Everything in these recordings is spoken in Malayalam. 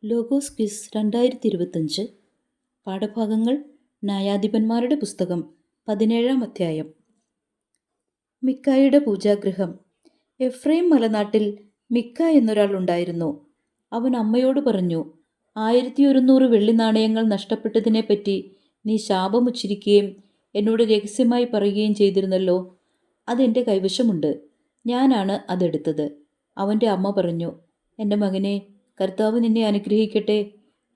ലോഗോസ് ക്വിസ് 2025 പാഠഭാഗങ്ങൾ ന്യായാധിപന്മാരുടെ പുസ്തകം 17-ാം അധ്യായം. മിക്കായുടെ പൂജാഗൃഹം. എഫ്രൈം മലനാട്ടിൽ മിക്ക എന്നൊരാൾ ഉണ്ടായിരുന്നു. അവൻ അമ്മയോട് പറഞ്ഞു, 1100 വെള്ളി നാണയങ്ങൾ നഷ്ടപ്പെട്ടതിനെപ്പറ്റി നീ ശാപമുച്ചരിക്കുകയും എന്നോട് രഹസ്യമായി പറയുകയും ചെയ്തിരുന്നല്ലോ. അതെൻ്റെ കൈവശമുണ്ട്. ഞാനാണ് അതെടുത്തത്. അവൻ്റെ അമ്മ പറഞ്ഞു, എൻ്റെ മകനെ, കർത്താവ് നിന്നെ അനുഗ്രഹിക്കട്ടെ.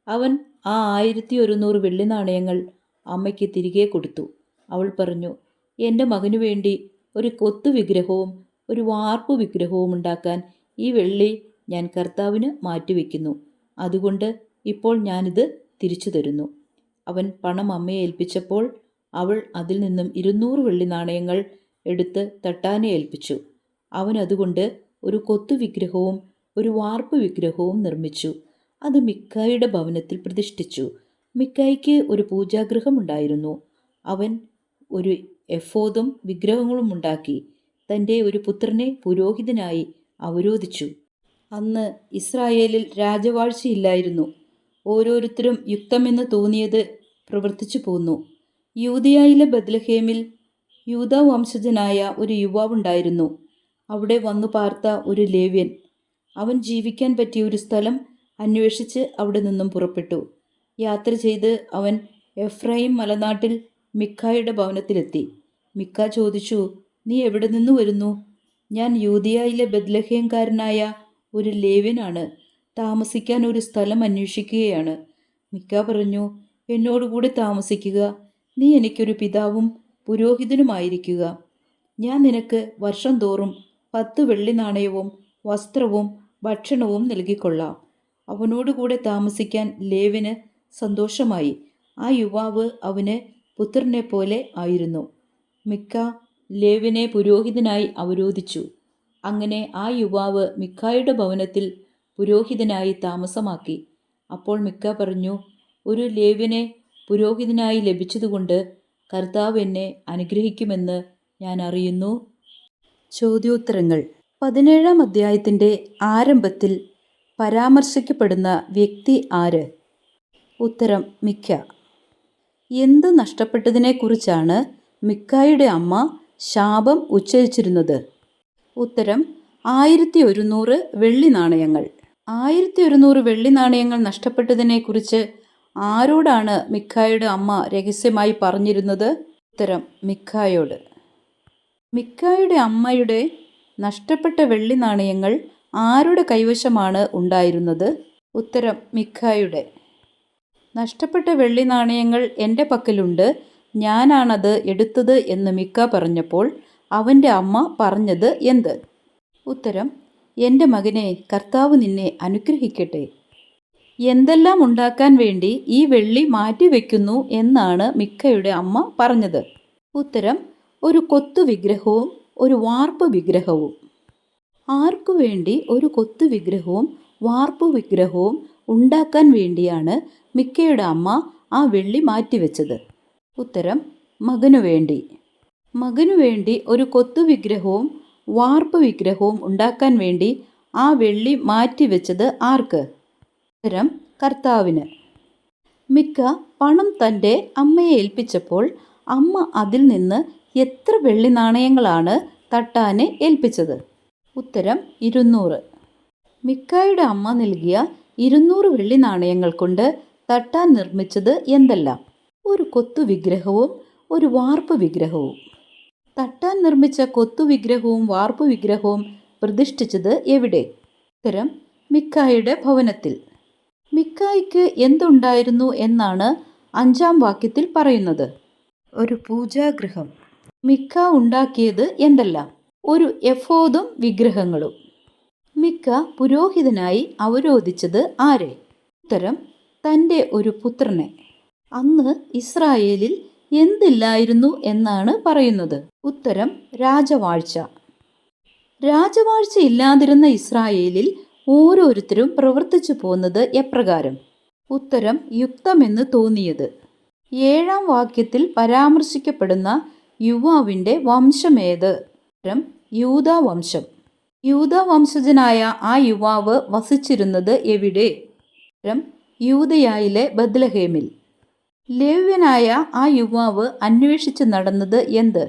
അവൻ ആ 1100 വെള്ളി നാണയങ്ങൾ അമ്മയ്ക്ക് തിരികെ കൊടുത്തു. അവൾ പറഞ്ഞു, എൻ്റെ മകനു വേണ്ടി ഒരു കൊത്തു വിഗ്രഹവും ഒരു വാർപ്പ് വിഗ്രഹവും ഉണ്ടാക്കാൻ ഈ വെള്ളി ഞാൻ കർത്താവിന് മാറ്റിവെക്കുന്നു. അതുകൊണ്ട് ഇപ്പോൾ ഞാനിത് തിരിച്ചു തരുന്നു. അവൻ പണം അമ്മയെ ഏൽപ്പിച്ചപ്പോൾ അവൾ അതിൽ നിന്നും 200 വെള്ളി നാണയങ്ങൾ എടുത്ത് തട്ടാനെ ഏൽപ്പിച്ചു. അവൻ അതുകൊണ്ട് ഒരു കൊത്തു വിഗ്രഹവും ഒരു വാർപ്പ് വിഗ്രഹവും നിർമ്മിച്ചു. അത് മിക്കായുടെ ഭവനത്തിൽ പ്രതിഷ്ഠിച്ചു. മിക്കായ്ക്ക് ഒരു പൂജാഗൃഹമുണ്ടായിരുന്നു. അവൻ ഒരു എഫോദും വിഗ്രഹങ്ങളും ഉണ്ടാക്കി തൻ്റെ ഒരു പുത്രനെ പുരോഹിതനായി അവരോധിച്ചു. അന്ന് ഇസ്രായേലിൽ രാജവാഴ്ചയില്ലായിരുന്നു. ഓരോരുത്തരും യുക്തമെന്ന് തോന്നിയത് പ്രവർത്തിച്ചു പോന്നു. യൂദയായിലെ ബത്ലഹേമിൽ യൂദാ വംശജനായ ഒരു യുവാവുണ്ടായിരുന്നു. അവിടെ വന്നു പാർത്ത ഒരു ലേവ്യൻ. അവൻ ജീവിക്കാൻ പറ്റിയ ഒരു സ്ഥലം അന്വേഷിച്ച് അവിടെ നിന്നും പുറപ്പെട്ടു. യാത്ര ചെയ്ത് അവൻ എഫ്രൈം മലനാട്ടിൽ മിക്കായുടെ ഭവനത്തിലെത്തി. മിക്ക ചോദിച്ചു, നീ എവിടെ നിന്ന് വരുന്നു? ഞാൻ യൂദയായിലെ ബത്ലഹേംകാരനായ ഒരു ലേവ്യനാണ്. താമസിക്കാൻ ഒരു സ്ഥലം അന്വേഷിക്കുകയാണ്. മിക്ക പറഞ്ഞു, എന്നോടുകൂടി താമസിക്കുക. നീ എനിക്കൊരു പിതാവും പുരോഹിതനുമായിരിക്കുക. ഞാൻ നിനക്ക് വർഷം തോറും 10 വെള്ളി നാണയവും വസ്ത്രവും ഭക്ഷണവും നൽകിക്കൊള്ളാം. അവനോടുകൂടെ താമസിക്കാൻ ലേവ്യന് സന്തോഷമായി. ആ യുവാവ് അവന് പുത്രനെ പോലെ ആയിരുന്നു. മിക്ക ലേവ്യനെ പുരോഹിതനായി അവരോധിച്ചു. അങ്ങനെ ആ യുവാവ് മിക്കായുടെ ഭവനത്തിൽ പുരോഹിതനായി താമസമാക്കി. അപ്പോൾ മിക്ക പറഞ്ഞു, ഒരു ലേവ്യനെ പുരോഹിതനായി ലഭിച്ചതുകൊണ്ട് കർത്താവ് എന്നെ അനുഗ്രഹിക്കുമെന്ന് ഞാൻ അറിയുന്നു. ചോദ്യോത്തരങ്ങൾ. 17-ാം അധ്യായത്തിൻ്റെ ആരംഭത്തിൽ പരാമർശിക്കപ്പെടുന്ന വ്യക്തി ആര്? ഉത്തരം മിക്ക. എന്ത് നഷ്ടപ്പെട്ടതിനെക്കുറിച്ചാണ് മിക്കായുടെ അമ്മ ശാപം ഉച്ചരിച്ചിരുന്നത്? ഉത്തരം 1100 വെള്ളി നാണയങ്ങൾ. 1100 വെള്ളി നാണയങ്ങൾ നഷ്ടപ്പെട്ടതിനെക്കുറിച്ച് ആരോടാണ് മിക്കായുടെ അമ്മ രഹസ്യമായി പറഞ്ഞിരുന്നത്? ഉത്തരം മിക്കായോട്. മിക്കായുടെ അമ്മയുടെ നഷ്ടപ്പെട്ട വെള്ളി നാണയങ്ങൾ ആരുടെ കൈവശമാണ് ഉണ്ടായിരുന്നത്? ഉത്തരം മിക്കായുടെ. നഷ്ടപ്പെട്ട വെള്ളി നാണയങ്ങൾ എൻ്റെ പക്കലുണ്ട്, ഞാനാണത് എടുത്തത് എന്ന് മിക്ക പറഞ്ഞപ്പോൾ അവൻ്റെ അമ്മ പറഞ്ഞത് എന്ത്? ഉത്തരം, എൻ്റെ മകനെ, കർത്താവ് നിന്നെ അനുഗ്രഹിക്കട്ടെ. എന്തെല്ലാം ഉണ്ടാക്കാൻ വേണ്ടി ഈ വെള്ളി മാറ്റിവെക്കുന്നു എന്നാണ് മിക്കയുടെ അമ്മ പറഞ്ഞത്? ഉത്തരം, ഒരു കൊത്തു വിഗ്രഹവും ഒരു വാർപ്പ് വിഗ്രഹവും. ആർക്കു വേണ്ടി ഒരു കൊത്തു വിഗ്രഹവും വാർപ്പ് വിഗ്രഹവും ഉണ്ടാക്കാൻ വേണ്ടിയാണ് മിക്കയുടെ അമ്മ ആ വെള്ളി മാറ്റിവെച്ചത്? ഉത്തരം, മകനു വേണ്ടി. മകനു വേണ്ടി ഒരു കൊത്തു വിഗ്രഹവും വാർപ്പ് വിഗ്രഹവും ഉണ്ടാക്കാൻ വേണ്ടി ആ വെള്ളി മാറ്റിവെച്ചത് ആർക്ക്? ഉത്തരം, കർത്താവിന്. മിക്ക പണം തൻ്റെ അമ്മയെ ഏൽപ്പിച്ചപ്പോൾ അമ്മ അതിൽ നിന്ന് എത്ര വെള്ളി നാണയങ്ങളാണ് തട്ടാനെ ഏൽപ്പിച്ചത്? ഉത്തരം, 200. മിക്കായുടെ അമ്മ നൽകിയ 200 വെള്ളി നാണയങ്ങൾ കൊണ്ട് തട്ടാൻ നിർമ്മിച്ചത് എന്തെല്ലാം? ഒരു കൊത്തു വിഗ്രഹവും ഒരു വാർപ്പ് വിഗ്രഹവും. തട്ടാൻ നിർമ്മിച്ച കൊത്തു വിഗ്രഹവും വാർപ്പ് വിഗ്രഹവും പ്രതിഷ്ഠിച്ചത് എവിടെ? ഉത്തരം, മിക്കായുടെ ഭവനത്തിൽ. മിക്കായ്ക്ക് എന്തുണ്ടായിരുന്നു എന്നാണ് 5-ാം വാക്യത്തിൽ പറയുന്നത്? ഒരു പൂജാഗൃഹം. മിക്ക ഉണ്ടാക്കിയത് എന്തെല്ലാം? ഒരു എഫോദും വിഗ്രഹങ്ങളും. മിക്ക പുരോഹിതനായി അവരോധിച്ചത് ആരെ? ഉത്തരം, തൻ്റെ ഒരു പുത്രനെ. അന്ന് ഇസ്രായേലിൽ എന്തില്ലായിരുന്നു എന്നാണ് പറയുന്നത്? ഉത്തരം, രാജവാഴ്ച. രാജവാഴ്ച ഇല്ലാതിരുന്ന ഇസ്രായേലിൽ ഓരോരുത്തരും പ്രവർത്തിച്ചു പോന്നത് എപ്രകാരം? ഉത്തരം, യുക്തമെന്ന് തോന്നിയത്. 7-ാം വാക്യത്തിൽ പരാമർശിക്കപ്പെടുന്ന യുവാവിൻ്റെ വംശമേത്? ഉത്തരം, യൂദാ വംശം. യൂദാ വംശജനായ ആ യുവാവ് വസിച്ചിരുന്നത് എവിടെ? ഉത്തരം യൂദയായിലെ ബത്ലഹേമിൽ. ലേവ്യനായ ആ യുവാവ് അന്വേഷിച്ച് നടന്നത് എന്ത്?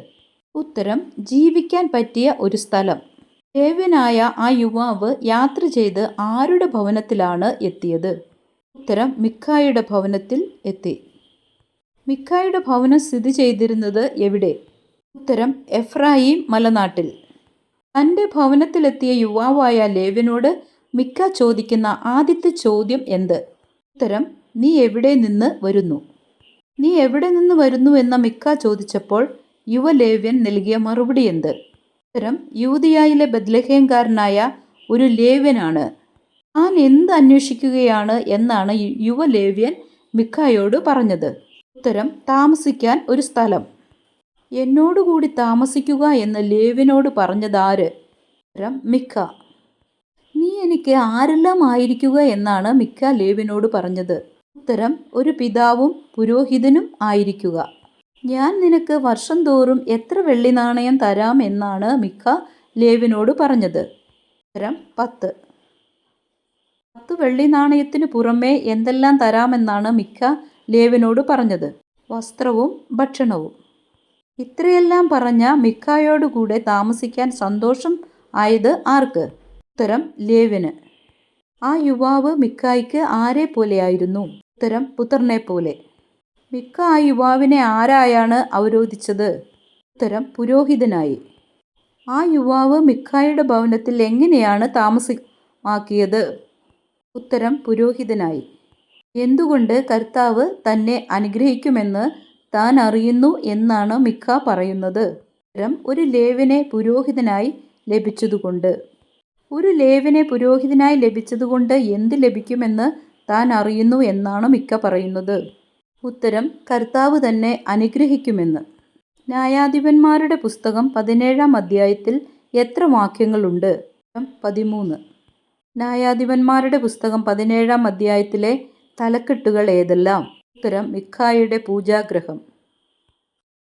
ഉത്തരം ജീവിക്കാൻ പറ്റിയ ഒരു സ്ഥലം. ലേവ്യനായ ആ യുവാവ് യാത്ര ചെയ്ത് ആരുടെ ഭവനത്തിലാണ് എത്തിയത്? ഉത്തരം മിക്കായുടെ ഭവനത്തിൽ എത്തി. മിക്കായുടെ ഭവനം സ്ഥിതി ചെയ്തിരുന്നത് എവിടെ? ഉത്തരം എഫ്രായീം മലനാട്ടിൽ. തൻ്റെ ഭവനത്തിലെത്തിയ യുവാവായ ലേവ്യനോട് മിക്ക ചോദിക്കുന്ന ആദ്യത്തെ ചോദ്യം എന്ത്? ഉത്തരം നീ എവിടെ നിന്ന് വരുന്നു? നീ എവിടെ നിന്ന് വരുന്നു എന്ന മിക്ക ചോദിച്ചപ്പോൾ യുവലേവ്യൻ നൽകിയ മറുപടി എന്ത്? ഉത്തരം യൂദയായിലെ ബത്ലഹേംകാരനായ ഒരു ലേവ്യനാണ്. താൻ എന്ത് അന്വേഷിക്കുകയാണ് എന്നാണ് യുവലേവ്യൻ മിക്കായോട് പറഞ്ഞത്. ഉത്തരം താമസിക്കാൻ ഒരു സ്ഥലം. എന്നോടുകൂടി താമസിക്കുക എന്ന് ലേവ്യനോട് പറഞ്ഞതാര്? ഉത്തരം മിക്ക. നീ എനിക്ക് ആരെല്ലാം ആയിരിക്കുക എന്നാണ് മിക്ക ലേവ്യനോട് പറഞ്ഞത്? ഉത്തരം ഒരു പിതാവും പുരോഹിതനും ആയിരിക്കുക. ഞാൻ നിനക്ക് വർഷം തോറും എത്ര വെള്ളി നാണയം തരാം എന്നാണ് മിക്ക ലേവ്യനോട് പറഞ്ഞത്? ഉത്തരം 10. 10 വെള്ളി നാണയത്തിനു പുറമെ എന്തെല്ലാം തരാമെന്നാണ് മിക്ക ലേവ്യനോട് പറഞ്ഞത്? വസ്ത്രവും ഭക്ഷണവും. ഇത്രയെല്ലാം പറഞ്ഞ മിക്കായോടുകൂടെ താമസിക്കാൻ സന്തോഷം ആയത് ആർക്ക്? ഉത്തരം ലേവ്യന്. ആ യുവാവ് മിക്കായ്ക്ക് ആരെ പോലെയായിരുന്നു? ഉത്തരം പുത്രനെ പോലെ. മിക്ക ആ യുവാവിനെ ആരായാണ് അവരോധിച്ചത്? ഉത്തരം പുരോഹിതനായി. ആ യുവാവ് മിക്കായുടെ ഭവനത്തിൽ എങ്ങനെയാണ് താമസമാക്കിയത്? ഉത്തരം പുരോഹിതനായി. എന്തുകൊണ്ട് കർത്താവ് തന്നെ അനുഗ്രഹിക്കുമെന്ന് താൻ അറിയുന്നു എന്നാണ് മിക്ക പറയുന്നത്? ഉത്തരം ഒരു ലേവ്യനെ പുരോഹിതനായി ലഭിച്ചതുകൊണ്ട്. ഒരു ലേവ്യനെ പുരോഹിതനായി ലഭിച്ചതുകൊണ്ട് എന്ത് ലഭിക്കുമെന്ന് താൻ അറിയുന്നു എന്നാണ് മിക്ക പറയുന്നത്? ഉത്തരം കർത്താവ് തന്നെ അനുഗ്രഹിക്കുമെന്ന്. ന്യായാധിപന്മാരുടെ പുസ്തകം 17-ാം അധ്യായത്തിൽ എത്ര വാക്യങ്ങളുണ്ട്? 13. ന്യായാധിപന്മാരുടെ പുസ്തകം 17-ാം അധ്യായത്തിലെ തലക്കെട്ടുകൾ ഏതെല്ലാം? ഉത്തരം മിക്കായുടെ പൂജാഗ്രഹം.